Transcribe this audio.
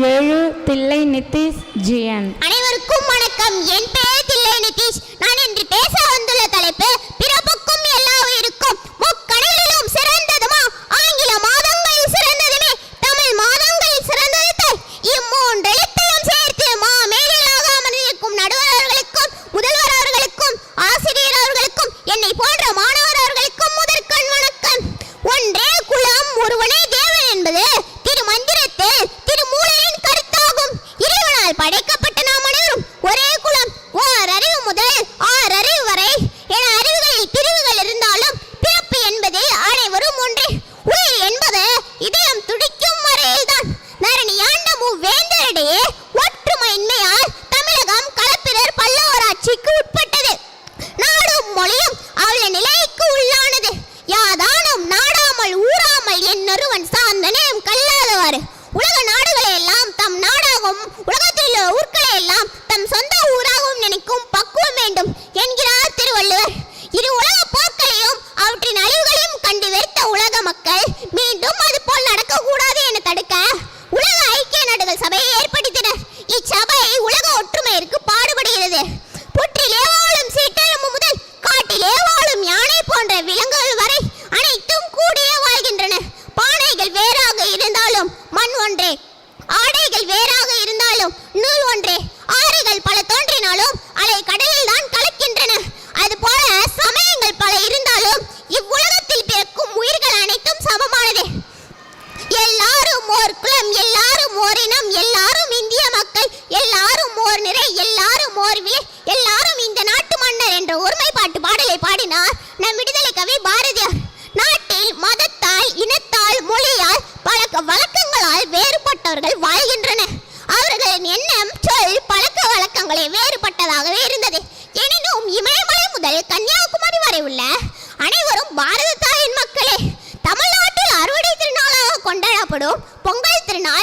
7 Thillai Nitish GN. அனைவருக்கும் வணக்கம். என் பெயர் தில்லை நிதிஷ். நான் இன்று பேச வந்துள்ள தலைப்பு பிறப்புக்கும் எல்லா உயிருக்கும். முக்கணிகளிலும் சிறந்ததுமா ஆங்கில மாதங்களில் சிறந்ததுமே தமிழ் மாதங்களில் சிறந்தது. இம்மூன்றெழுத்தையும் சேர்த்து மேலாக அமர்ந்திருக்கும் நடுவர் அவர்களுக்கும் முதல்வர் அவர்களுக்கும் ஆசிரியர் அவர்களுக்கும் என்னை போன்ற மாணவர் அவர்களுக்கும் முதற்கண் வணக்கம். ஒன்றே குலம் ஒருவனே தேவன் என்பது திருமந்திரத்தில் திருமூலரின் கருத்தாகும். இறைவனால் படைக்கப்பட்ட நாம் அனைவரும் ஒரே குலம். ஓரறிவு முதல் ஆறறிவு வரை என அறிவுகளில் பிரிவுகள் இருந்தாலும் பிறப்பு என்பது அனைவரும் ஒன்றே. உயிர் என்பது இதயம் துடிக்கும் வரையில்தான். நரணி ஆண்ட மூவேந்தரிடையே ஒற்றுமையின்மையால் தமிழகம் களப்பிரர் பல்லவராட்சிக்கு உட்பட்டது. நாடும் மொழியும் அவள நிலைக்கு உள்ளானது. யாதானும் நாடாமல் ஊராமல் என்னொருவன் சார்ந்த நேம் கல்லாதவாறு உலக நாடுகளை எல்லாம் தம் நாடாகவும் உலகத்தில் உள்ள ஊர்களை எல்லாம் தம் சொந்த ஊராகவும் நினைக்கும் பக்குவம் வேண்டும் என்கிறார் திருவள்ளுவர். இரு உலக போர்களையும் அவற்றின் அழிவுகளையும் கண்டு வெறுத்த உலக மக்கள் மீண்டும் அது போல் நடக்கக்கூடாது என தடுக்க உலக ஐக்கிய நாடுகள் சபையை ஏற்படுத்தினர். இச்சபை உலக ஒற்றுமையிற்கு பாடுபடுகிறது. புற்றிலே வாழும் சீட்டெரும்பு முதல் காட்டிலே வாழும் யானை போன்ற விலங்குகள் வரை அனைத்தும் கூடியே வாழ்கின்றன. பானைகள் வேறாக இருந்தாலும் மண் ஒன்றே, ஆடைகள் வேறாக இருந்தாலும் நூல் ஒன்றே, ஆறுகள் பல தோன்றினாலும் அலை கடலில் தான் கலக்கின்றன. அதுபோல சமயங்கள் பல இருந்தாலும் இவ்வுலகத்தில் பிறக்கும் உயிர்கள் அனைத்தும் சமமானதே. எல்லாரும் ஓர் குலம், எல்லாரும் ஓர் இனம், எல்லாரும் இந்திய மக்கள், எல்லாரும் ஓர் நிறை, எல்லாரும் ஓர் விலை, எல்லாரும் இந்த நாட்டு மன்னர் என்ற ஒருமைப்பாட்டு பாடலை பாடினார் நம் விடுதலை கவி பாரதியார். நாட்டில் மதத்தால் இனத்தால் மொழியால் பழக்க வழக்கங்களால் வேறுபட்டவர்கள் வாழ்கின்றனர். அவர்களின் எண்ணம் சொல் பழக்க வழக்கங்களே வேறுபட்டதாகவே இருந்தது. எனினும் இமயமலை முதல் கன்னியாகுமரி வரை உள்ள அனைவரும் பாரத தாயின் மக்களே. தமிழ்நாட்டில் அறுவடை திருநாளாக கொண்டாடப்படும் பொங்கல் திருநாள்